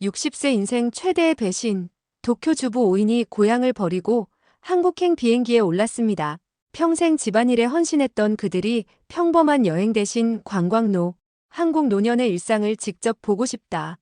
60세 인생 최대의 배신. 도쿄 주부 5인이 고향을 버리고 한국행 비행기에 올랐습니다. 평생 집안일에 헌신했던 그들이 평범한 여행 대신 관광노, 한국 노년의 일상을 직접 보고 싶다.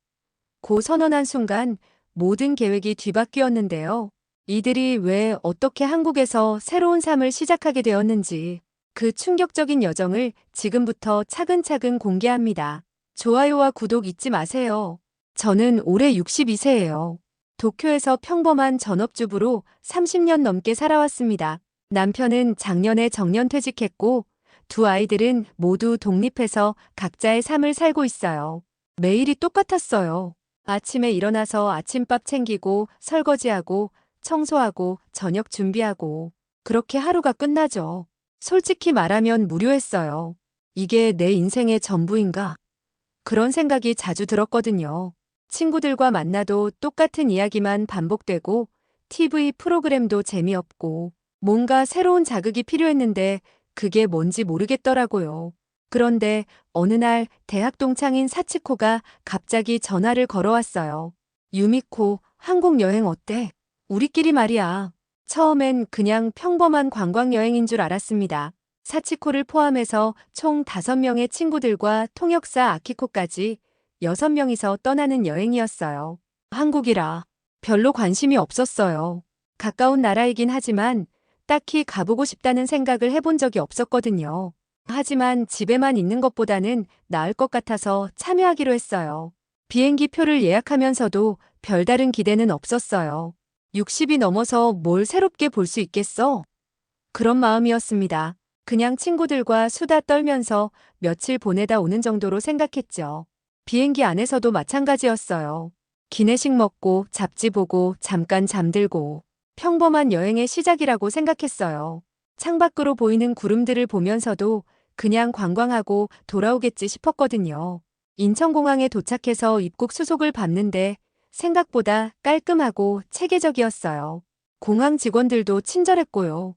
고 선언한 순간 모든 계획이 뒤바뀌었는데요. 이들이 왜 어떻게 한국에서 새로운 삶을 시작하게 되었는지 그 충격적인 여정을 지금부터 차근차근 공개합니다. 좋아요와 구독 잊지 마세요. 저는 올해 62세예요. 도쿄에서 평범한 전업주부로 30년 넘게 살아왔습니다. 남편은 작년에 정년퇴직했고 두 아이들은 모두 독립해서 각자의 삶을 살고 있어요. 매일이 똑같았어요. 아침에 일어나서 아침밥 챙기고 설거지하고 청소하고 저녁 준비하고 그렇게 하루가 끝나죠. 솔직히 말하면 무료했어요. 이게 내 인생의 전부인가? 그런 생각이 자주 들었거든요. 친구들과 만나도 똑같은 이야기만 반복되고 TV 프로그램도 재미없고 뭔가 새로운 자극이 필요했는데 그게 뭔지 모르겠더라고요. 그런데 어느 날 대학 동창인 사치코가 갑자기 전화를 걸어왔어요. 유미코, 한국 여행 어때? 우리끼리 말이야. 처음엔 그냥 평범한 관광여행인 줄 알았습니다. 사치코를 포함해서 총 5명의 친구들과 통역사 아키코까지 6명이서 떠나는 여행이었어요. 한국이라 별로 관심이 없었어요. 가까운 나라이긴 하지만 딱히 가보고 싶다는 생각을 해본 적이 없었거든요. 하지만 집에만 있는 것보다는 나을 것 같아서 참여하기로 했어요. 비행기 표를 예약하면서도 별다른 기대는 없었어요. 60이 넘어서 뭘 새롭게 볼 수 있겠어? 그런 마음이었습니다. 그냥 친구들과 수다 떨면서 며칠 보내다 오는 정도로 생각했죠. 비행기 안에서도 마찬가지였어요. 기내식 먹고 잡지 보고 잠깐 잠들고 평범한 여행의 시작이라고 생각했어요. 창밖으로 보이는 구름들을 보면서도 그냥 관광하고 돌아오겠지 싶었거든요. 인천공항에 도착해서 입국 수속을 받는데 생각보다 깔끔하고 체계적이었어요. 공항 직원들도 친절했고요.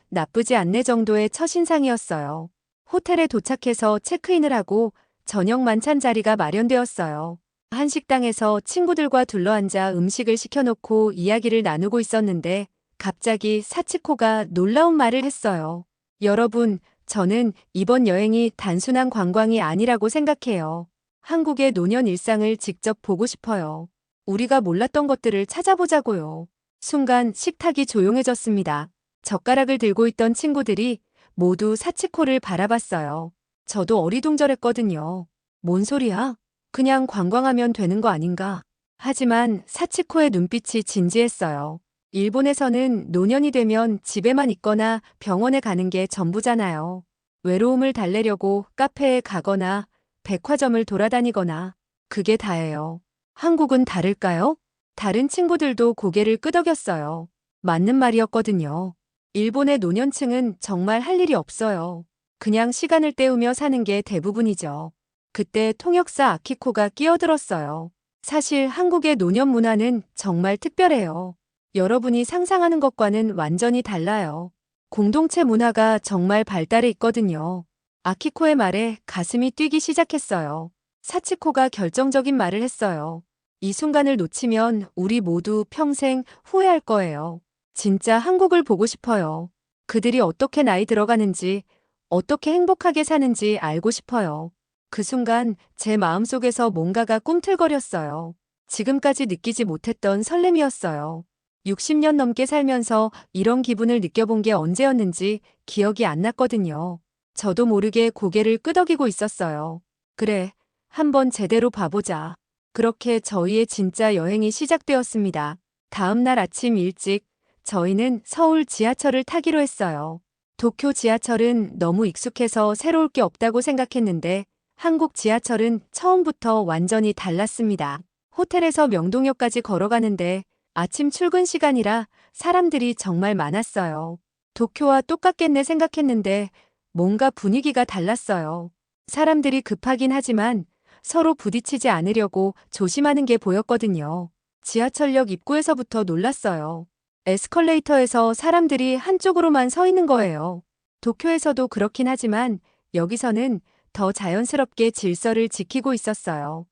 나쁘지 않네 정도의 첫인상이었어요. 호텔에 도착해서 체크인을 하고 저녁 만찬 자리가 마련되었어요. 한식당에서 친구들과 둘러앉아 음식을 시켜놓고 이야기를 나누고 있었는데 갑자기 사치코가 놀라운 말을 했어요. 여러분, 저는 이번 여행이 단순한 관광이 아니라고 생각해요. 한국의 노년 일상을 직접 보고 싶어요. 우리가 몰랐던 것들을 찾아보자고요. 순간 식탁이 조용해졌습니다. 젓가락을 들고 있던 친구들이 모두 사치코를 바라봤어요. 저도 어리둥절했거든요. 뭔 소리야? 그냥 관광하면 되는 거 아닌가? 하지만 사치코의 눈빛이 진지했어요. 일본에서는 노년이 되면 집에만 있거나 병원에 가는 게 전부잖아요. 외로움을 달래려고 카페에 가거나 백화점을 돌아다니거나 그게 다예요. 한국은 다를까요? 다른 친구들도 고개를 끄덕였어요. 맞는 말이었거든요. 일본의 노년층은 정말 할 일이 없어요. 그냥 시간을 때우며 사는 게 대부분이죠. 그때 통역사 아키코가 끼어들었어요. 사실 한국의 노년 문화는 정말 특별해요. 여러분이 상상하는 것과는 완전히 달라요. 공동체 문화가 정말 발달해 있거든요. 아키코의 말에 가슴이 뛰기 시작했어요. 사치코가 결정적인 말을 했어요. 이 순간을 놓치면 우리 모두 평생 후회할 거예요. 진짜 한국을 보고 싶어요. 그들이 어떻게 나이 들어가는지, 어떻게 행복하게 사는지 알고 싶어요. 그 순간 제 마음속에서 뭔가가 꿈틀거렸어요. 지금까지 느끼지 못했던 설렘이었어요. 60년 넘게 살면서 이런 기분을 느껴본 게 언제였는지 기억이 안 났거든요. 저도 모르게 고개를 끄덕이고 있었어요. 그래, 한번 제대로 봐보자. 그렇게 저희의 진짜 여행이 시작되었습니다. 다음 날 아침 일찍 저희는 서울 지하철을 타기로 했어요. 도쿄 지하철은 너무 익숙해서 새로울 게 없다고 생각했는데 한국 지하철은 처음부터 완전히 달랐습니다. 호텔에서 명동역까지 걸어가는데 아침 출근 시간이라 사람들이 정말 많았어요. 도쿄와 똑같겠네 생각했는데 뭔가 분위기가 달랐어요. 사람들이 급하긴 하지만 서로 부딪히지 않으려고 조심하는 게 보였거든요. 지하철역 입구에서부터 놀랐어요. 에스컬레이터에서 사람들이 한쪽으로만 서 있는 거예요. 도쿄에서도 그렇긴 하지만 여기서는 더 자연스럽게 질서를 지키고 있었어요.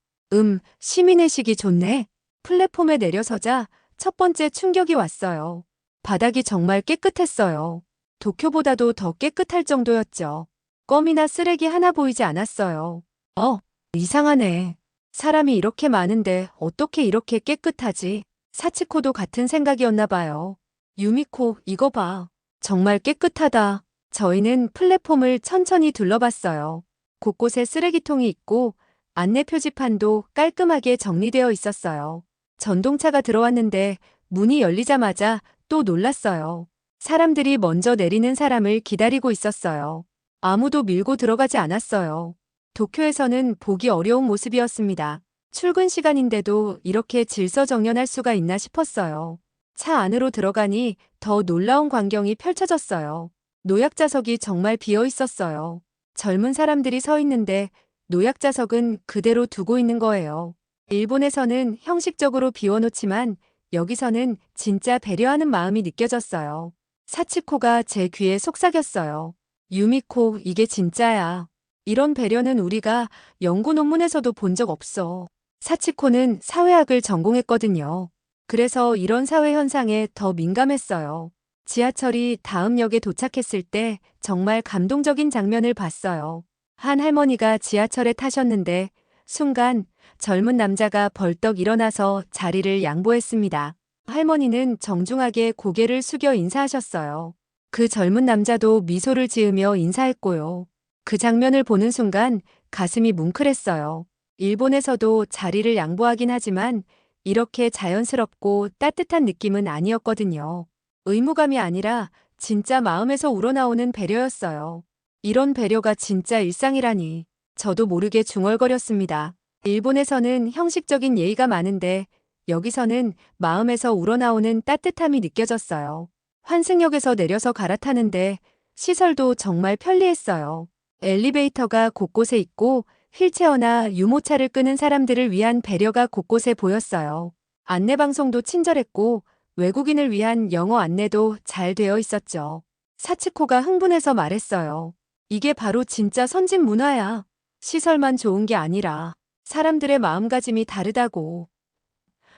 시민의식이 좋네. 플랫폼에 내려서자 첫 번째 충격이 왔어요. 바닥이 정말 깨끗했어요. 도쿄보다도 더 깨끗할 정도였죠. 껌이나 쓰레기 하나 보이지 않았어요. 이상하네. 사람이 이렇게 많은데 어떻게 이렇게 깨끗하지? 사치코도 같은 생각이었나 봐요. 유미코, 이거 봐. 정말 깨끗하다. 저희는 플랫폼을 천천히 둘러봤어요. 곳곳에 쓰레기통이 있고 안내 표지판도 깔끔하게 정리되어 있었어요. 전동차가 들어왔는데 문이 열리자마자 또 놀랐어요. 사람들이 먼저 내리는 사람을 기다리고 있었어요. 아무도 밀고 들어가지 않았어요. 도쿄에서는 보기 어려운 모습이었습니다. 출근 시간인데도 이렇게 질서정연할 수가 있나 싶었어요. 차 안으로 들어가니 더 놀라운 광경이 펼쳐졌어요. 노약자석이 정말 비어 있었어요. 젊은 사람들이 서 있는데 노약자석은 그대로 두고 있는 거예요. 일본에서는 형식적으로 비워놓지만 여기서는 진짜 배려하는 마음이 느껴졌어요. 사치코가 제 귀에 속삭였어요. 유미코, 이게 진짜야. 이런 배려는 우리가 연구 논문에서도 본 적 없어. 사치코는 사회학을 전공했거든요. 그래서 이런 사회 현상에 더 민감했어요. 지하철이 다음 역에 도착했을 때 정말 감동적인 장면을 봤어요. 한 할머니가 지하철에 타셨는데 순간 젊은 남자가 벌떡 일어나서 자리를 양보했습니다. 할머니는 정중하게 고개를 숙여 인사하셨어요. 그 젊은 남자도 미소를 지으며 인사했고요. 그 장면을 보는 순간 가슴이 뭉클했어요. 일본에서도 자리를 양보하긴 하지만 이렇게 자연스럽고 따뜻한 느낌은 아니었거든요. 의무감이 아니라 진짜 마음에서 우러나오는 배려였어요. 이런 배려가 진짜 일상이라니. 저도 모르게 중얼거렸습니다. 일본에서는 형식적인 예의가 많은데 여기서는 마음에서 우러나오는 따뜻함이 느껴졌어요. 환승역에서 내려서 갈아타는데 시설도 정말 편리했어요. 엘리베이터가 곳곳에 있고 휠체어나 유모차를 끄는 사람들을 위한 배려가 곳곳에 보였어요. 안내방송도 친절했고 외국인을 위한 영어 안내도 잘 되어 있었죠. 사치코가 흥분해서 말했어요. 이게 바로 진짜 선진 문화야. 시설만 좋은 게 아니라 사람들의 마음가짐이 다르다고.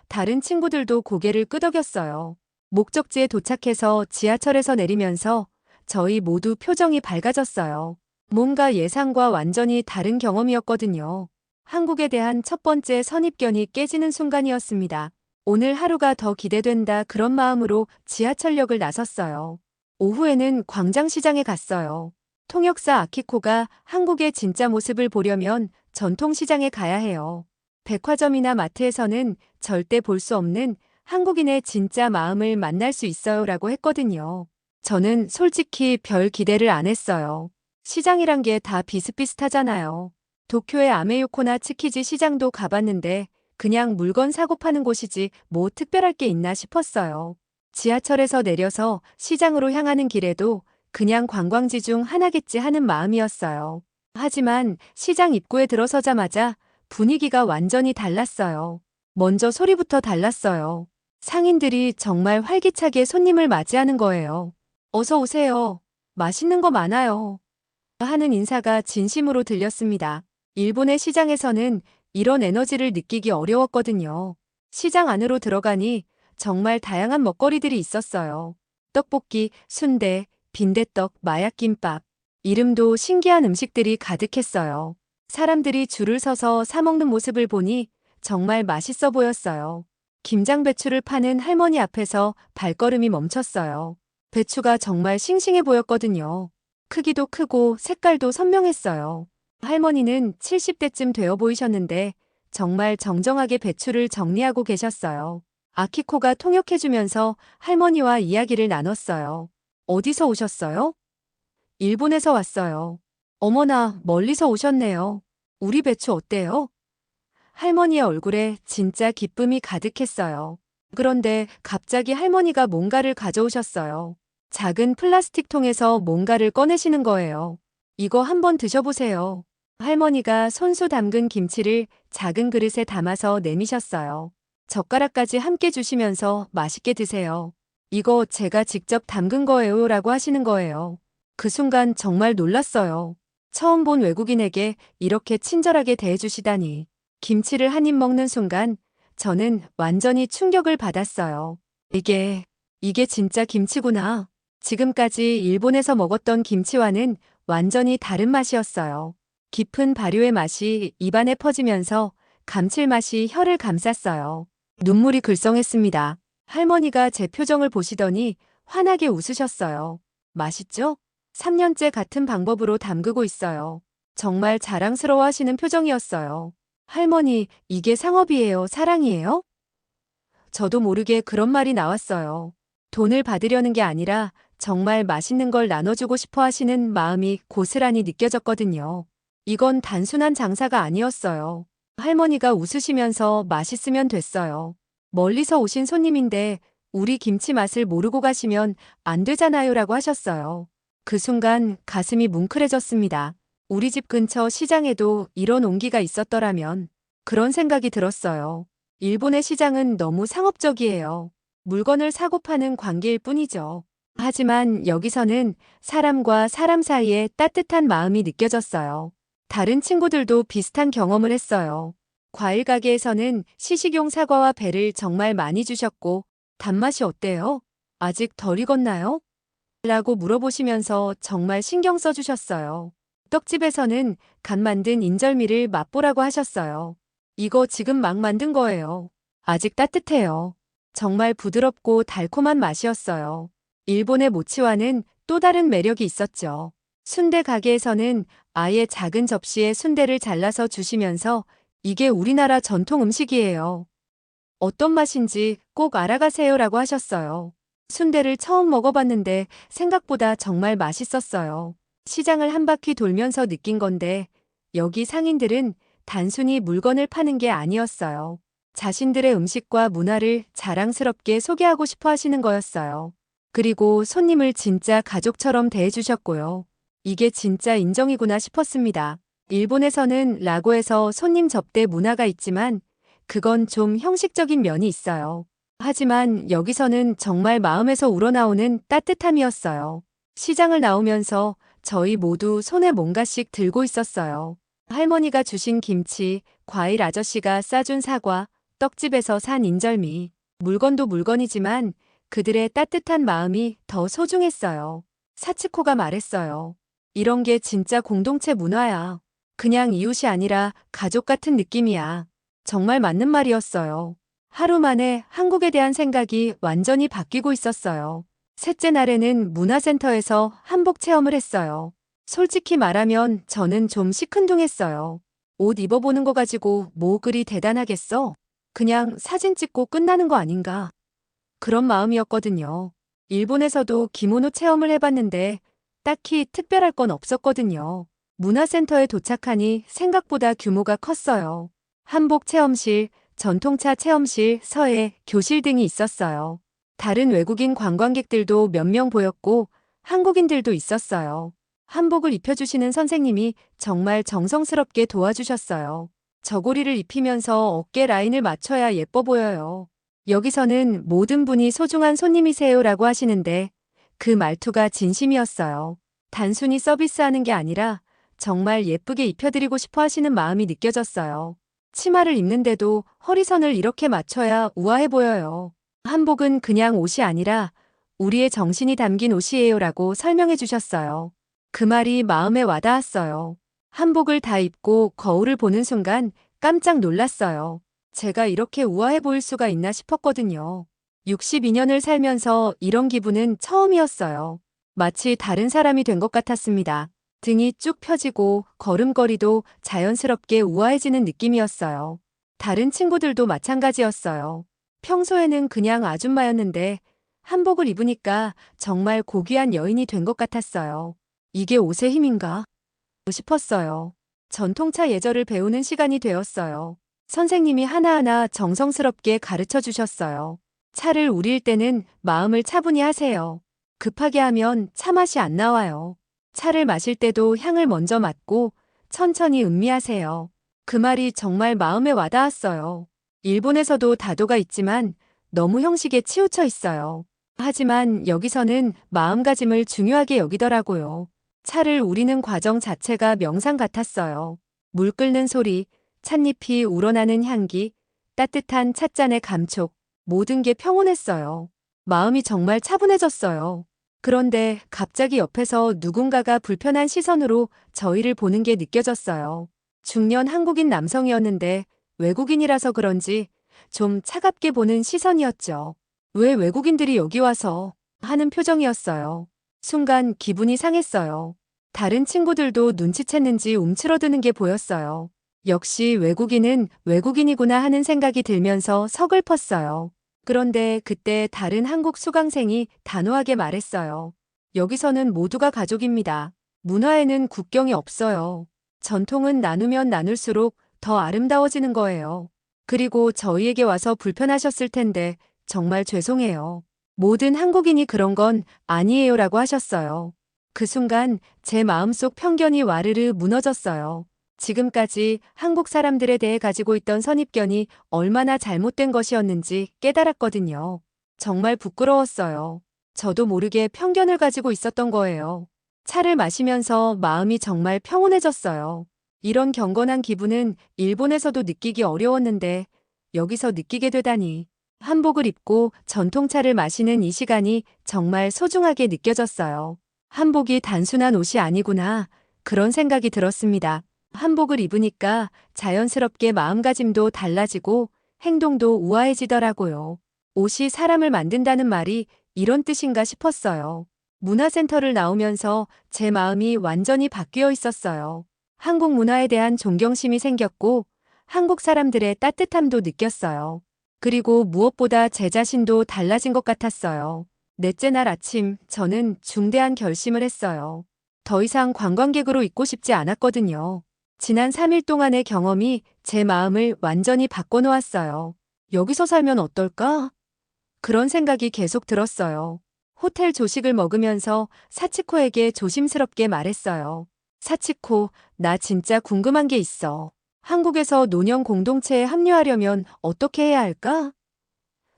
다른 친구들도 고개를 끄덕였어요. 목적지에 도착해서 지하철에서 내리면서 저희 모두 표정이 밝아졌어요. 뭔가 예상과 완전히 다른 경험이었거든요. 한국에 대한 첫 번째 선입견이 깨지는 순간이었습니다. 오늘 하루가 더 기대된다 그런 마음으로 지하철역을 나섰어요. 오후에는 광장시장에 갔어요. 통역사 아키코가 한국의 진짜 모습을 보려면 전통시장에 가야 해요. 백화점이나 마트에서는 절대 볼 수 없는 한국인의 진짜 마음을 만날 수 있어요 라고 했거든요. 저는 솔직히 별 기대를 안 했어요. 시장이란 게 다 비슷비슷하잖아요. 도쿄의 아메요코나 츠키지 시장도 가봤는데 그냥 물건 사고 파는 곳이지 뭐 특별할 게 있나 싶었어요. 지하철에서 내려서 시장으로 향하는 길에도 그냥 관광지 중 하나겠지 하는 마음이었어요. 하지만 시장 입구에 들어서자마자 분위기가 완전히 달랐어요. 먼저 소리부터 달랐어요. 상인들이 정말 활기차게 손님을 맞이하는 거예요. 어서 오세요. 맛있는 거 많아요. 하는 인사가 진심으로 들렸습니다. 일본의 시장에서는 이런 에너지를 느끼기 어려웠거든요. 시장 안으로 들어가니 정말 다양한 먹거리들이 있었어요. 떡볶이, 순대, 빈대떡, 마약김밥. 이름도 신기한 음식들이 가득했어요. 사람들이 줄을 서서 사 먹는 모습을 보니 정말 맛있어 보였어요. 김장배추를 파는 할머니 앞에서 발걸음이 멈췄어요. 배추가 정말 싱싱해 보였거든요. 크기도 크고 색깔도 선명했어요. 할머니는 70대쯤 되어 보이셨는데 정말 정정하게 배추를 정리하고 계셨어요. 아키코가 통역해주면서 할머니와 이야기를 나눴어요. 어디서 오셨어요? 일본에서 왔어요. 어머나, 멀리서 오셨네요. 우리 배추 어때요? 할머니의 얼굴에 진짜 기쁨이 가득했어요. 그런데 갑자기 할머니가 뭔가를 가져오셨어요. 작은 플라스틱 통에서 뭔가를 꺼내시는 거예요. 이거 한번 드셔보세요. 할머니가 손수 담근 김치를 작은 그릇에 담아서 내미셨어요. 젓가락까지 함께 주시면서 맛있게 드세요. 이거 제가 직접 담근 거예요 라고 하시는 거예요. 그 순간 정말 놀랐어요. 처음 본 외국인에게 이렇게 친절하게 대해주시다니. 김치를 한 입 먹는 순간 저는 완전히 충격을 받았어요. 이게 진짜 김치구나. 지금까지 일본에서 먹었던 김치와는 완전히 다른 맛이었어요. 깊은 발효의 맛이 입안에 퍼지면서 감칠맛이 혀를 감쌌어요. 눈물이 글썽했습니다. 할머니가 제 표정을 보시더니 환하게 웃으셨어요. 맛있죠? 3년째 같은 방법으로 담그고 있어요. 정말 자랑스러워 하시는 표정이었어요. 할머니, 이게 상업이에요, 사랑이에요? 저도 모르게 그런 말이 나왔어요. 돈을 받으려는 게 아니라 정말 맛있는 걸 나눠주고 싶어 하시는 마음이 고스란히 느껴졌거든요. 이건 단순한 장사가 아니었어요. 할머니가 웃으시면서 맛있으면 됐어요. 멀리서 오신 손님인데 우리 김치 맛을 모르고 가시면 안 되잖아요 라고 하셨어요. 그 순간 가슴이 뭉클해졌습니다. 우리 집 근처 시장에도 이런 온기가 있었더라면 그런 생각이 들었어요. 일본의 시장은 너무 상업적이에요. 물건을 사고 파는 관계일 뿐이죠. 하지만 여기서는 사람과 사람 사이에 따뜻한 마음이 느껴졌어요. 다른 친구들도 비슷한 경험을 했어요. 과일 가게에서는 시식용 사과와 배를 정말 많이 주셨고, 단맛이 어때요? 아직 덜 익었나요? 라고 물어보시면서 정말 신경 써주셨어요. 떡집에서는 갓 만든 인절미를 맛보라고 하셨어요. 이거 지금 막 만든 거예요. 아직 따뜻해요. 정말 부드럽고 달콤한 맛이었어요. 일본의 모치와는 또 다른 매력이 있었죠. 순대 가게에서는 아예 작은 접시에 순대를 잘라서 주시면서 이게 우리나라 전통 음식이에요. 어떤 맛인지 꼭 알아가세요라고 하셨어요. 순대를 처음 먹어봤는데 생각보다 정말 맛있었어요. 시장을 한 바퀴 돌면서 느낀 건데 여기 상인들은 단순히 물건을 파는 게 아니었어요. 자신들의 음식과 문화를 자랑스럽게 소개하고 싶어 하시는 거였어요. 그리고 손님을 진짜 가족처럼 대해주셨고요. 이게 진짜 인정이구나 싶었습니다. 일본에서는 라고에서 손님 접대 문화가 있지만 그건 좀 형식적인 면이 있어요. 하지만 여기서는 정말 마음에서 우러나오는 따뜻함이었어요. 시장을 나오면서 저희 모두 손에 뭔가씩 들고 있었어요. 할머니가 주신 김치, 과일 아저씨가 싸준 사과, 떡집에서 산 인절미. 물건도 물건이지만 그들의 따뜻한 마음이 더 소중했어요. 사치코가 말했어요. 이런 게 진짜 공동체 문화야. 그냥 이웃이 아니라 가족 같은 느낌이야. 정말 맞는 말이었어요. 하루 만에 한국에 대한 생각이 완전히 바뀌고 있었어요. 셋째 날에는 문화센터에서 한복 체험을 했어요. 솔직히 말하면 저는 좀 시큰둥했어요. 옷 입어보는 거 가지고 뭐 그리 대단하겠어? 그냥 사진 찍고 끝나는 거 아닌가? 그런 마음이었거든요. 일본에서도 기모노 체험을 해봤는데 딱히 특별할 건 없었거든요. 문화센터에 도착하니 생각보다 규모가 컸어요. 한복 체험실, 전통차 체험실, 서예, 교실 등이 있었어요. 다른 외국인 관광객들도 몇 명 보였고 한국인들도 있었어요. 한복을 입혀주시는 선생님이 정말 정성스럽게 도와주셨어요. 저고리를 입히면서 어깨 라인을 맞춰야 예뻐 보여요. 여기서는 모든 분이 소중한 손님이세요라고 하시는데 그 말투가 진심이었어요. 단순히 서비스하는 게 아니라 정말 예쁘게 입혀드리고 싶어 하시는 마음이 느껴졌어요. 치마를 입는데도 허리선을 이렇게 맞춰야 우아해 보여요. 한복은 그냥 옷이 아니라 우리의 정신이 담긴 옷이에요라고 설명해 주셨어요. 그 말이 마음에 와닿았어요. 한복을 다 입고 거울을 보는 순간 깜짝 놀랐어요. 제가 이렇게 우아해 보일 수가 있나 싶었거든요. 62년을 살면서 이런 기분은 처음이었어요. 마치 다른 사람이 된 것 같았습니다. 등이 쭉 펴지고 걸음걸이도 자연스럽게 우아해지는 느낌이었어요. 다른 친구들도 마찬가지였어요. 평소에는 그냥 아줌마였는데 한복을 입으니까 정말 고귀한 여인이 된 것 같았어요. 이게 옷의 힘인가? 싶었어요. 전통차 예절을 배우는 시간이 되었어요. 선생님이 하나하나 정성스럽게 가르쳐 주셨어요. 차를 우릴 때는 마음을 차분히 하세요. 급하게 하면 차 맛이 안 나와요. 차를 마실 때도 향을 먼저 맡고 천천히 음미하세요. 그 말이 정말 마음에 와닿았어요. 일본에서도 다도가 있지만 너무 형식에 치우쳐 있어요. 하지만 여기서는 마음가짐을 중요하게 여기더라고요. 차를 우리는 과정 자체가 명상 같았어요. 물 끓는 소리, 찻잎이 우러나는 향기, 따뜻한 찻잔의 감촉, 모든 게 평온했어요. 마음이 정말 차분해졌어요. 그런데 갑자기 옆에서 누군가가 불편한 시선으로 저희를 보는 게 느껴졌어요. 중년 한국인 남성이었는데 외국인이라서 그런지 좀 차갑게 보는 시선이었죠. 왜 외국인들이 여기 와서 하는 표정이었어요. 순간 기분이 상했어요. 다른 친구들도 눈치챘는지 움츠러드는 게 보였어요. 역시 외국인은 외국인이구나 하는 생각이 들면서 서글펐어요. 그런데 그때 다른 한국 수강생이 단호하게 말했어요. 여기서는 모두가 가족입니다. 문화에는 국경이 없어요. 전통은 나누면 나눌수록 더 아름다워지는 거예요. 그리고 저희에게 와서 불편하셨을 텐데 정말 죄송해요. 모든 한국인이 그런 건 아니에요라고 하셨어요. 그 순간 제 마음속 편견이 와르르 무너졌어요. 지금까지 한국 사람들에 대해 가지고 있던 선입견이 얼마나 잘못된 것이었는지 깨달았거든요. 정말 부끄러웠어요. 저도 모르게 편견을 가지고 있었던 거예요. 차를 마시면서 마음이 정말 평온해졌어요. 이런 경건한 기분은 일본에서도 느끼기 어려웠는데 여기서 느끼게 되다니. 한복을 입고 전통차를 마시는 이 시간이 정말 소중하게 느껴졌어요. 한복이 단순한 옷이 아니구나. 그런 생각이 들었습니다. 한복을 입으니까 자연스럽게 마음가짐도 달라지고 행동도 우아해지더라고요. 옷이 사람을 만든다는 말이 이런 뜻인가 싶었어요. 문화센터를 나오면서 제 마음이 완전히 바뀌어 있었어요. 한국 문화에 대한 존경심이 생겼고 한국 사람들의 따뜻함도 느꼈어요. 그리고 무엇보다 제 자신도 달라진 것 같았어요. 넷째 날 아침 저는 중대한 결심을 했어요. 더 이상 관광객으로 있고 싶지 않았거든요. 지난 3일 동안의 경험이 제 마음을 완전히 바꿔놓았어요. 여기서 살면 어떨까? 그런 생각이 계속 들었어요. 호텔 조식을 먹으면서 사치코에게 조심스럽게 말했어요. 사치코, 나 진짜 궁금한 게 있어. 한국에서 노년 공동체에 합류하려면 어떻게 해야 할까?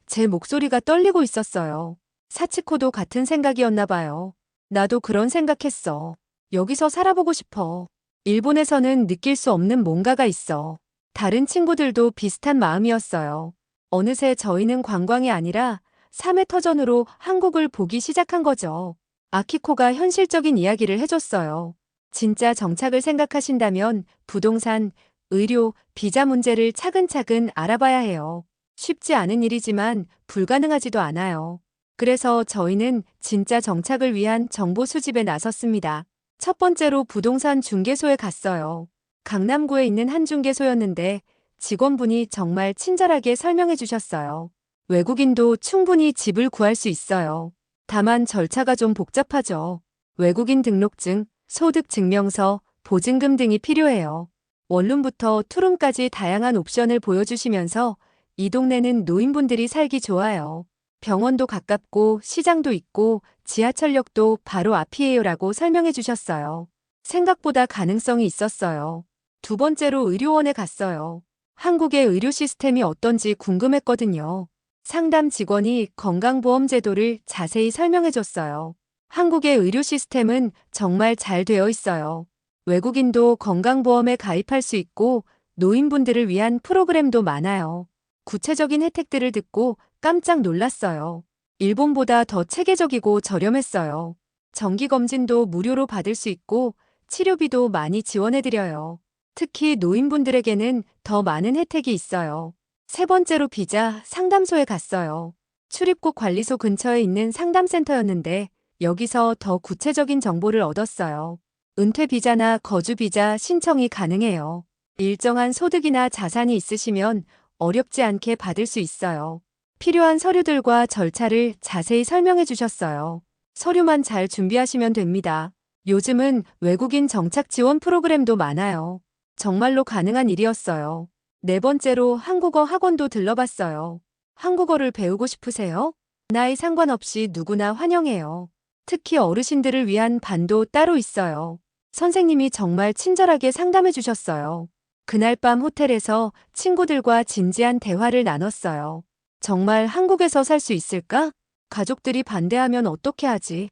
제 목소리가 떨리고 있었어요. 사치코도 같은 생각이었나 봐요. 나도 그런 생각했어. 여기서 살아보고 싶어. 일본에서는 느낄 수 없는 뭔가가 있어. 다른 친구들도 비슷한 마음이었어요. 어느새 저희는 관광이 아니라 3회 터전으로 한국을 보기 시작한 거죠. 아키코가 현실적인 이야기를 해줬어요. 진짜 정착을 생각하신다면 부동산, 의료, 비자 문제를 차근차근 알아봐야 해요. 쉽지 않은 일이지만 불가능하지도 않아요. 그래서 저희는 진짜 정착을 위한 정보 수집에 나섰습니다. 첫 번째로 부동산 중개소에 갔어요. 강남구에 있는 한 중개소였는데 직원분이 정말 친절하게 설명해 주셨어요. 외국인도 충분히 집을 구할 수 있어요. 다만 절차가 좀 복잡하죠. 외국인 등록증, 소득증명서, 보증금 등이 필요해요. 원룸부터 투룸까지 다양한 옵션을 보여주시면서 이 동네는 노인분들이 살기 좋아요. 병원도 가깝고 시장도 있고 지하철역도 바로 앞이에요라고 설명해 주셨어요. 생각보다 가능성이 있었어요. 두 번째로 의료원에 갔어요. 한국의 의료 시스템이 어떤지 궁금했거든요. 상담 직원이 건강보험 제도를 자세히 설명해 줬어요. 한국의 의료 시스템은 정말 잘 되어 있어요. 외국인도 건강보험에 가입할 수 있고 노인분들을 위한 프로그램도 많아요. 구체적인 혜택들을 듣고 깜짝 놀랐어요. 일본보다 더 체계적이고 저렴했어요. 정기검진도 무료로 받을 수 있고 치료비도 많이 지원해드려요. 특히 노인분들에게는 더 많은 혜택이 있어요. 세 번째로 비자 상담소에 갔어요. 출입국 관리소 근처에 있는 상담센터였는데 여기서 더 구체적인 정보를 얻었어요. 은퇴 비자나 거주 비자 신청이 가능해요. 일정한 소득이나 자산이 있으시면 어렵지 않게 받을 수 있어요. 필요한 서류들과 절차를 자세히 설명해 주셨어요. 서류만 잘 준비하시면 됩니다. 요즘은 외국인 정착 지원 프로그램도 많아요. 정말로 가능한 일이었어요. 네 번째로 한국어 학원도 들러봤어요. 한국어를 배우고 싶으세요? 나이 상관없이 누구나 환영해요. 특히 어르신들을 위한 반도 따로 있어요. 선생님이 정말 친절하게 상담해 주셨어요. 그날 밤 호텔에서 친구들과 진지한 대화를 나눴어요. 정말 한국에서 살 수 있을까? 가족들이 반대하면 어떻게 하지?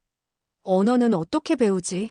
언어는 어떻게 배우지?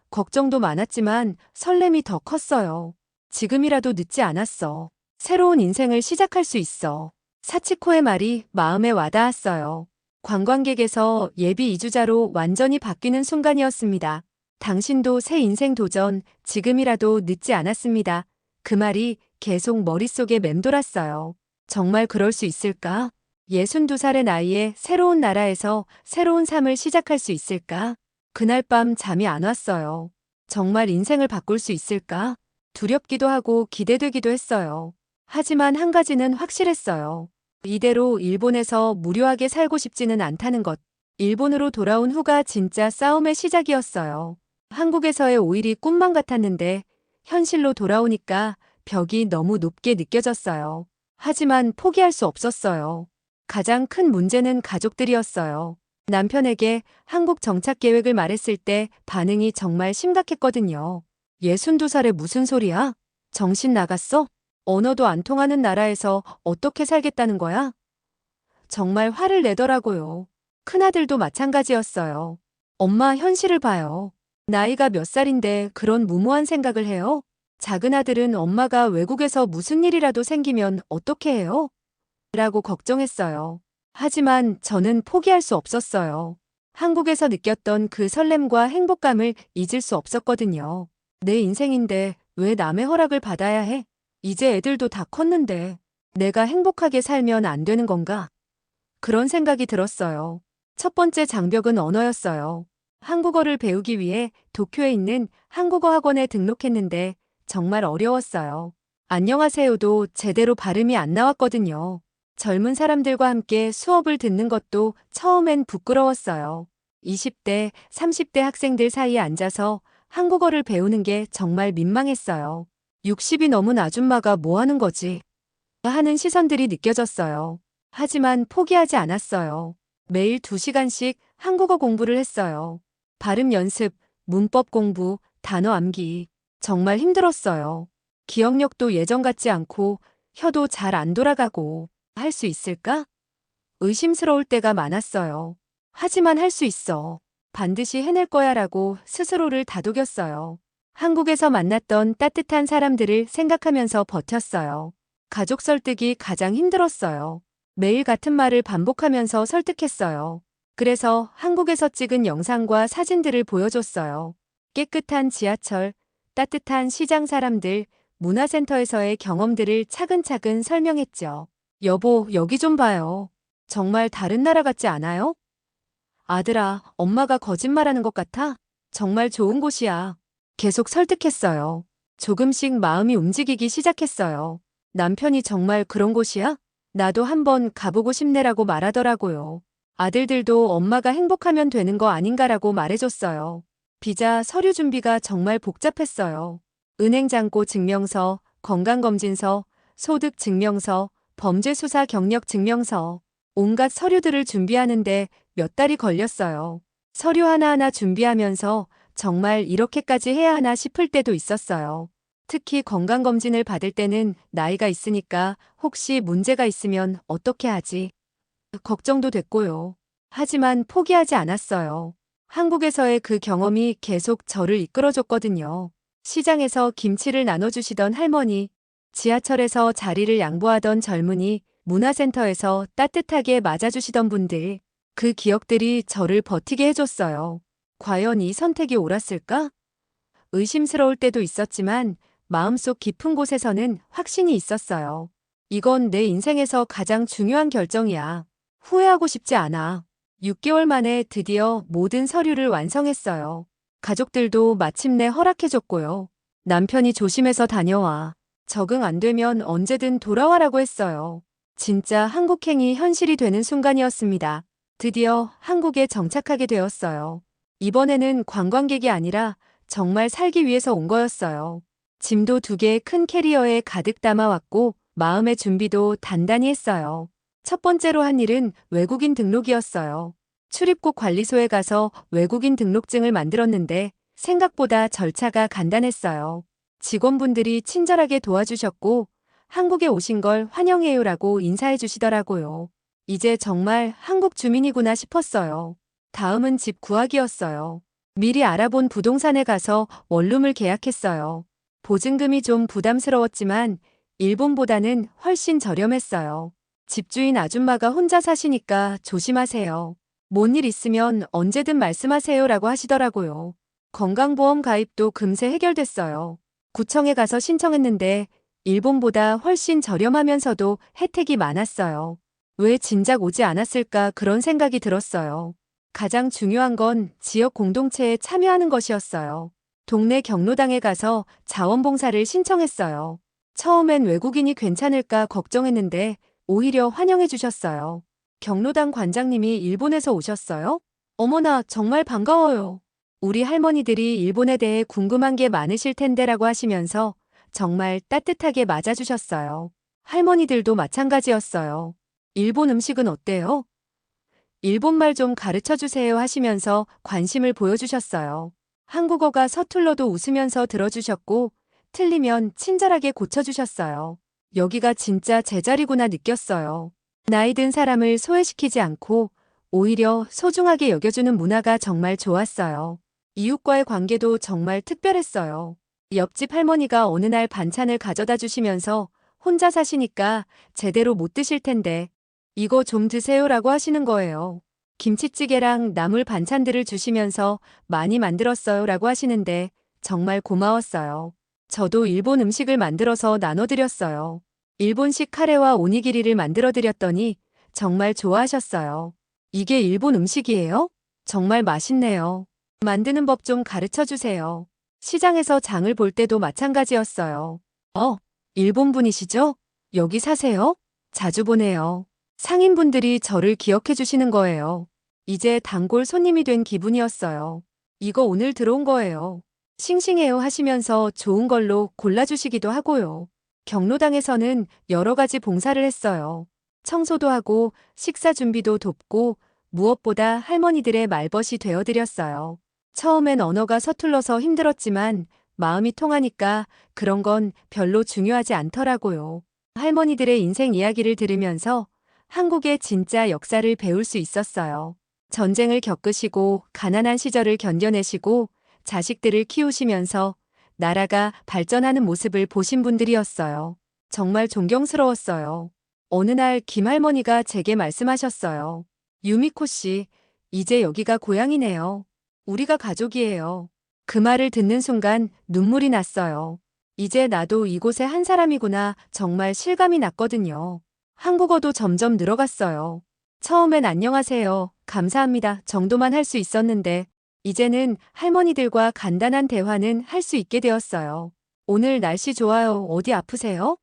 걱정도 많았지만 설렘이 더 컸어요. 지금이라도 늦지 않았어. 새로운 인생을 시작할 수 있어. 사치코의 말이 마음에 와닿았어요. 관광객에서 예비 이주자로 완전히 바뀌는 순간이었습니다. 당신도 새 인생 도전, 지금이라도 늦지 않았습니다. 그 말이 계속 머릿속에 맴돌았어요. 정말 그럴 수 있을까? 62살의 나이에 새로운 나라에서 새로운 삶을 시작할 수 있을까? 그날 밤 잠이 안 왔어요. 정말 인생을 바꿀 수 있을까? 두렵기도 하고 기대되기도 했어요. 하지만 한 가지는 확실했어요. 이대로 일본에서 무료하게 살고 싶지는 않다는 것. 일본으로 돌아온 후가 진짜 싸움의 시작이었어요. 한국에서의 5일이 꿈만 같았는데 현실로 돌아오니까 벽이 너무 높게 느껴졌어요. 하지만 포기할 수 없었어요. 가장 큰 문제는 가족들이었어요. 남편에게 한국 정착 계획을 말했을 때 반응이 정말 심각했거든요. 62살에 무슨 소리야? 정신 나갔어? 언어도 안 통하는 나라에서 어떻게 살겠다는 거야? 정말 화를 내더라고요. 큰아들도 마찬가지였어요. 엄마, 현실을 봐요. 나이가 몇 살인데 그런 무모한 생각을 해요? 작은아들은 엄마가 외국에서 무슨 일이라도 생기면 어떻게 해요? 라고 걱정했어요. 하지만 저는 포기할 수 없었어요. 한국에서 느꼈던 그 설렘과 행복감을 잊을 수 없었거든요. 내 인생인데 왜 남의 허락을 받아야 해? 이제 애들도 다 컸는데 내가 행복하게 살면 안 되는 건가? 그런 생각이 들었어요. 첫 번째 장벽은 언어였어요. 한국어를 배우기 위해 도쿄에 있는 한국어 학원에 등록했는데 정말 어려웠어요. 안녕하세요도 제대로 발음이 안 나왔거든요. 젊은 사람들과 함께 수업을 듣는 것도 처음엔 부끄러웠어요. 20대, 30대 학생들 사이에 앉아서 한국어를 배우는 게 정말 민망했어요. 60이 넘은 아줌마가 뭐 하는 거지? 하는 시선들이 느껴졌어요. 하지만 포기하지 않았어요. 매일 2시간씩 한국어 공부를 했어요. 발음 연습, 문법 공부, 단어 암기. 정말 힘들었어요. 기억력도 예전 같지 않고 혀도 잘 안 돌아가고 할 수 있을까? 의심스러울 때가 많았어요. 하지만 할 수 있어. 반드시 해낼 거야라고 스스로를 다독였어요. 한국에서 만났던 따뜻한 사람들을 생각하면서 버텼어요. 가족 설득이 가장 힘들었어요. 매일 같은 말을 반복하면서 설득했어요. 그래서 한국에서 찍은 영상과 사진들을 보여줬어요. 깨끗한 지하철, 따뜻한 시장 사람들, 문화센터에서의 경험들을 차근차근 설명했죠. 여보, 여기 좀 봐요. 정말 다른 나라 같지 않아요? 아들아, 엄마가 거짓말하는 것 같아? 정말 좋은 곳이야. 계속 설득했어요. 조금씩 마음이 움직이기 시작했어요. 남편이 정말 그런 곳이야? 나도 한번 가보고 싶네라고 말하더라고요. 아들들도 엄마가 행복하면 되는 거 아닌가라고 말해줬어요. 비자, 서류 준비가 정말 복잡했어요. 은행 잔고 증명서, 건강검진서, 소득 증명서, 범죄수사 경력 증명서, 온갖 서류들을 준비하는데 몇 달이 걸렸어요. 서류 하나하나 준비하면서 정말 이렇게까지 해야 하나 싶을 때도 있었어요. 특히 건강검진을 받을 때는 나이가 있으니까 혹시 문제가 있으면 어떻게 하지? 걱정도 됐고요. 하지만 포기하지 않았어요. 한국에서의 그 경험이 계속 저를 이끌어줬거든요. 시장에서 김치를 나눠주시던 할머니, 지하철에서 자리를 양보하던 젊은이, 문화센터에서 따뜻하게 맞아주시던 분들, 그 기억들이 저를 버티게 해줬어요. 과연 이 선택이 옳았을까? 의심스러울 때도 있었지만 마음속 깊은 곳에서는 확신이 있었어요. 이건 내 인생에서 가장 중요한 결정이야. 후회하고 싶지 않아. 6개월 만에 드디어 모든 서류를 완성했어요. 가족들도 마침내 허락해줬고요. 남편이 조심해서 다녀와. 적응 안 되면 언제든 돌아와라고 했어요. 진짜 한국행이 현실이 되는 순간이었습니다. 드디어 한국에 정착하게 되었어요. 이번에는 관광객이 아니라 정말 살기 위해서 온 거였어요. 짐도 2개의 큰 캐리어에 가득 담아왔고 마음의 준비도 단단히 했어요. 첫 번째로 한 일은 외국인 등록이었어요. 출입국 관리소에 가서 외국인 등록증을 만들었는데 생각보다 절차가 간단했어요. 직원분들이 친절하게 도와주셨고 한국에 오신 걸 환영해요라고 인사해 주시더라고요. 이제 정말 한국 주민이구나 싶었어요. 다음은 집 구하기였어요. 미리 알아본 부동산에 가서 원룸을 계약했어요. 보증금이 좀 부담스러웠지만 일본보다는 훨씬 저렴했어요. 집주인 아줌마가 혼자 사시니까 조심하세요. 뭔 일 있으면 언제든 말씀하세요라고 하시더라고요. 건강보험 가입도 금세 해결됐어요. 구청에 가서 신청했는데 일본보다 훨씬 저렴하면서도 혜택이 많았어요. 왜 진작 오지 않았을까 그런 생각이 들었어요. 가장 중요한 건 지역 공동체에 참여하는 것이었어요. 동네 경로당에 가서 자원봉사를 신청했어요. 처음엔 외국인이 괜찮을까 걱정했는데 오히려 환영해 주셨어요. 경로당 관장님이 일본에서 오셨어요? 어머나, 정말 반가워요. 우리 할머니들이 일본에 대해 궁금한 게 많으실 텐데라고 하시면서 정말 따뜻하게 맞아주셨어요. 할머니들도 마찬가지였어요. 일본 음식은 어때요? 일본말 좀 가르쳐 주세요 하시면서 관심을 보여주셨어요. 한국어가 서툴러도 웃으면서 들어주셨고, 틀리면 친절하게 고쳐주셨어요. 여기가 진짜 제자리구나 느꼈어요. 나이 든 사람을 소외시키지 않고 오히려 소중하게 여겨주는 문화가 정말 좋았어요. 이웃과의 관계도 정말 특별했어요. 옆집 할머니가 어느 날 반찬을 가져다 주시면서 혼자 사시니까 제대로 못 드실 텐데 이거 좀 드세요라고 하시는 거예요. 김치찌개랑 나물 반찬들을 주시면서 많이 만들었어요라고 하시는데 정말 고마웠어요. 저도 일본 음식을 만들어서 나눠드렸어요. 일본식 카레와 오니기리를 만들어드렸더니 정말 좋아하셨어요. 이게 일본 음식이에요? 정말 맛있네요. 만드는 법 좀 가르쳐 주세요. 시장에서 장을 볼 때도 마찬가지였어요. 일본 분이시죠? 여기 사세요? 자주 보네요. 상인분들이 저를 기억해 주시는 거예요. 이제 단골 손님이 된 기분이었어요. 이거 오늘 들어온 거예요. 싱싱해요 하시면서 좋은 걸로 골라주시기도 하고요. 경로당에서는 여러 가지 봉사를 했어요. 청소도 하고 식사 준비도 돕고 무엇보다 할머니들의 말벗이 되어드렸어요. 처음엔 언어가 서툴러서 힘들었지만 마음이 통하니까 그런 건 별로 중요하지 않더라고요. 할머니들의 인생 이야기를 들으면서 한국의 진짜 역사를 배울 수 있었어요. 전쟁을 겪으시고 가난한 시절을 견뎌내시고 자식들을 키우시면서 나라가 발전하는 모습을 보신 분들이었어요. 정말 존경스러웠어요. 어느 날 김할머니가 제게 말씀하셨어요. 유미코 씨, 이제 여기가 고향이네요. 우리가 가족이에요. 그 말을 듣는 순간 눈물이 났어요. 이제 나도 이곳의 한 사람이구나 정말 실감이 났거든요. 한국어도 점점 늘어갔어요. 처음엔 안녕하세요, 감사합니다 정도만 할 수 있었는데 이제는 할머니들과 간단한 대화는 할 수 있게 되었어요. 오늘 날씨 좋아요, 어디 아프세요?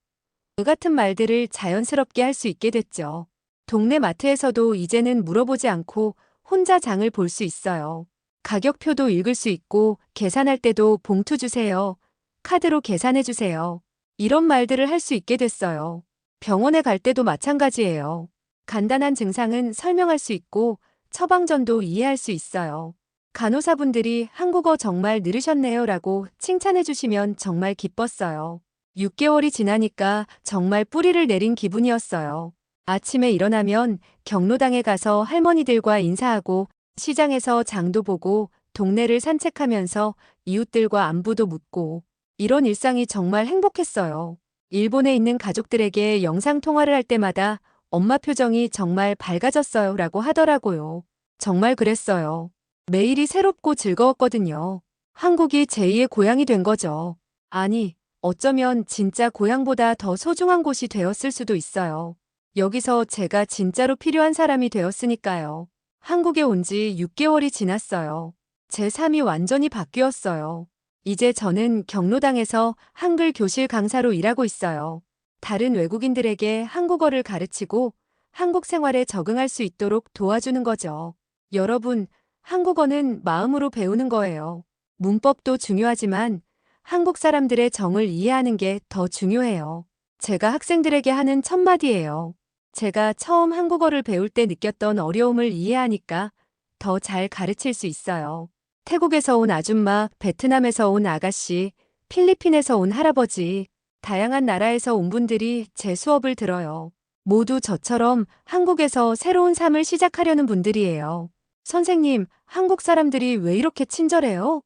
그 같은 말들을 자연스럽게 할 수 있게 됐죠. 동네 마트에서도 이제는 물어보지 않고 혼자 장을 볼 수 있어요. 가격표도 읽을 수 있고 계산할 때도 봉투 주세요. 카드로 계산해 주세요. 이런 말들을 할 수 있게 됐어요. 병원에 갈 때도 마찬가지예요. 간단한 증상은 설명할 수 있고 처방전도 이해할 수 있어요. 간호사분들이 한국어 정말 늘으셨네요 라고 칭찬해 주시면 정말 기뻤어요. 6개월이 지나니까 정말 뿌리를 내린 기분이었어요. 아침에 일어나면 경로당에 가서 할머니들과 인사하고 시장에서 장도 보고 동네를 산책하면서 이웃들과 안부도 묻고 이런 일상이 정말 행복했어요. 일본에 있는 가족들에게 영상통화를 할 때마다 엄마 표정이 정말 밝아졌어요 라고 하더라고요. 정말 그랬어요. 매일이 새롭고 즐거웠거든요. 한국이 제2의 고향이 된 거죠. 아니, 어쩌면 진짜 고향보다 더 소중한 곳이 되었을 수도 있어요. 여기서 제가 진짜로 필요한 사람이 되었으니까요. 한국에 온 지 6개월이 지났어요. 제 삶이 완전히 바뀌었어요. 이제 저는 경로당에서 한글 교실 강사로 일하고 있어요. 다른 외국인들에게 한국어를 가르치고 한국 생활에 적응할 수 있도록 도와주는 거죠. 여러분, 한국어는 마음으로 배우는 거예요. 문법도 중요하지만 한국 사람들의 정을 이해하는 게 더 중요해요. 제가 학생들에게 하는 첫마디예요. 제가 처음 한국어를 배울 때 느꼈던 어려움을 이해하니까 더 잘 가르칠 수 있어요. 태국에서 온 아줌마, 베트남에서 온 아가씨, 필리핀에서 온 할아버지, 다양한 나라에서 온 분들이 제 수업을 들어요. 모두 저처럼 한국에서 새로운 삶을 시작하려는 분들이에요. 선생님, 한국 사람들이 왜 이렇게 친절해요?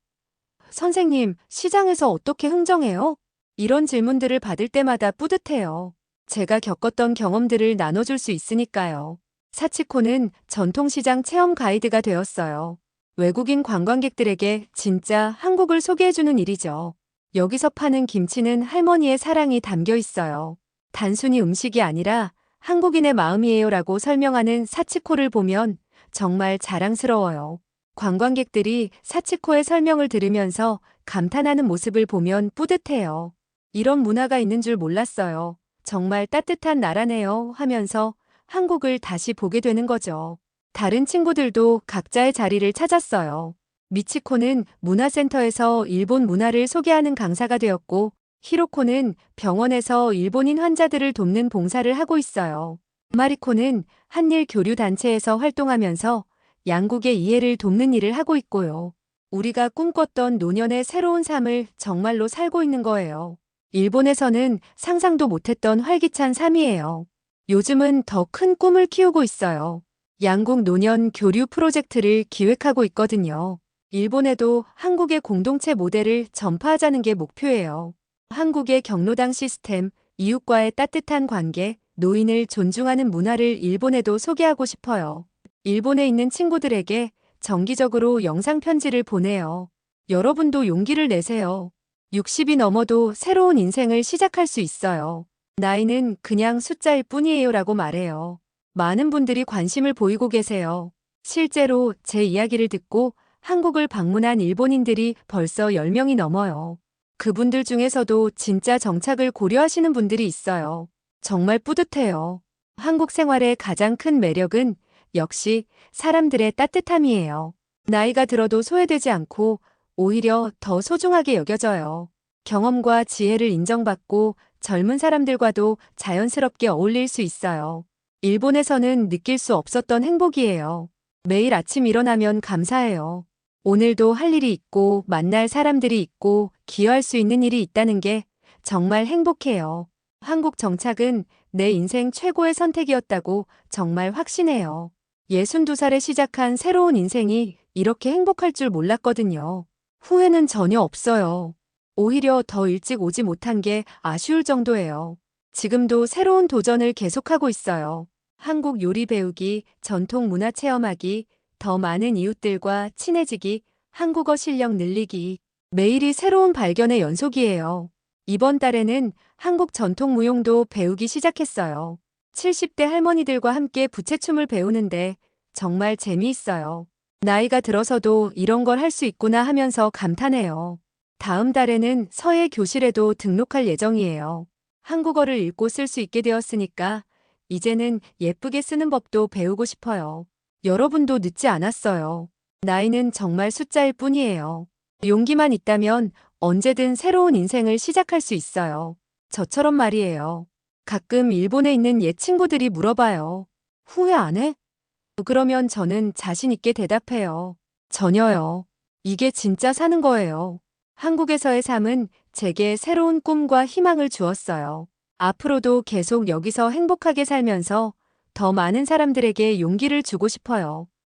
선생님, 시장에서 어떻게 흥정해요? 이런 질문들을 받을 때마다 뿌듯해요. 제가 겪었던 경험들을 나눠줄 수 있으니까요. 사치코는 전통시장 체험 가이드가 되었어요. 외국인 관광객들에게 진짜 한국을 소개해주는 일이죠. 여기서 파는 김치는 할머니의 사랑이 담겨 있어요. 단순히 음식이 아니라 한국인의 마음이에요라고 설명하는 사치코를 보면 정말 자랑스러워요. 관광객들이 사치코의 설명을 들으면서 감탄하는 모습을 보면 뿌듯해요. 이런 문화가 있는 줄 몰랐어요. 정말 따뜻한 나라네요 하면서 한국을 다시 보게 되는 거죠. 다른 친구들도 각자의 자리를 찾았어요. 미치코는 문화센터에서 일본 문화를 소개하는 강사가 되었고, 히로코는 병원에서 일본인 환자들을 돕는 봉사를 하고 있어요. 마리코는 한일 교류 단체에서 활동하면서 양국의 이해를 돕는 일을 하고 있고요. 우리가 꿈꿨던 노년의 새로운 삶을 정말로 살고 있는 거예요. 일본에서는 상상도 못했던 활기찬 삶이에요. 요즘은 더 큰 꿈을 키우고 있어요. 양국 노년 교류 프로젝트를 기획하고 있거든요. 일본에도 한국의 공동체 모델을 전파하자는 게 목표예요. 한국의 경로당 시스템, 이웃과의 따뜻한 관계, 노인을 존중하는 문화를 일본에도 소개하고 싶어요. 일본에 있는 친구들에게 정기적으로 영상 편지를 보내요. 여러분도 용기를 내세요. 60이 넘어도 새로운 인생을 시작할 수 있어요. 나이는 그냥 숫자일 뿐이에요라고 말해요. 많은 분들이 관심을 보이고 계세요. 실제로 제 이야기를 듣고 한국을 방문한 일본인들이 벌써 10명이 넘어요. 그분들 중에서도 진짜 정착을 고려하시는 분들이 있어요. 정말 뿌듯해요. 한국 생활의 가장 큰 매력은 역시 사람들의 따뜻함이에요. 나이가 들어도 소외되지 않고 오히려 더 소중하게 여겨져요. 경험과 지혜를 인정받고 젊은 사람들과도 자연스럽게 어울릴 수 있어요. 일본에서는 느낄 수 없었던 행복이에요. 매일 아침 일어나면 감사해요. 오늘도 할 일이 있고 만날 사람들이 있고 기여할 수 있는 일이 있다는 게 정말 행복해요. 한국 정착은 내 인생 최고의 선택이었다고 정말 확신해요. 62살에 시작한 새로운 인생이 이렇게 행복할 줄 몰랐거든요. 후회는 전혀 없어요. 오히려 더 일찍 오지 못한 게 아쉬울 정도예요. 지금도 새로운 도전을 계속하고 있어요. 한국 요리 배우기, 전통 문화 체험하기, 더 많은 이웃들과 친해지기, 한국어 실력 늘리기. 매일이 새로운 발견의 연속이에요. 이번 달에는 한국 전통 무용도 배우기 시작했어요. 70대 할머니들과 함께 부채춤을 배우는데 정말 재미있어요. 나이가 들어서도 이런 걸 할 수 있구나 하면서 감탄해요. 다음 달에는 서예 교실에도 등록할 예정이에요. 한국어를 읽고 쓸 수 있게 되었으니까 이제는 예쁘게 쓰는 법도 배우고 싶어요. 여러분도 늦지 않았어요. 나이는 정말 숫자일 뿐이에요. 용기만 있다면 언제든 새로운 인생을 시작할 수 있어요. 저처럼 말이에요. 가끔 일본에 있는 옛 친구들이 물어봐요. 후회 안 해? 그러면 저는 자신 있게 대답해요. 전혀요. 이게 진짜 사는 거예요. 한국에서의 삶은 제게 새로운 꿈과 희망을 주었어요. 앞으로도 계속 여기서 행복하게 살면서 더 많은 사람들에게 용기를 주고 싶어요.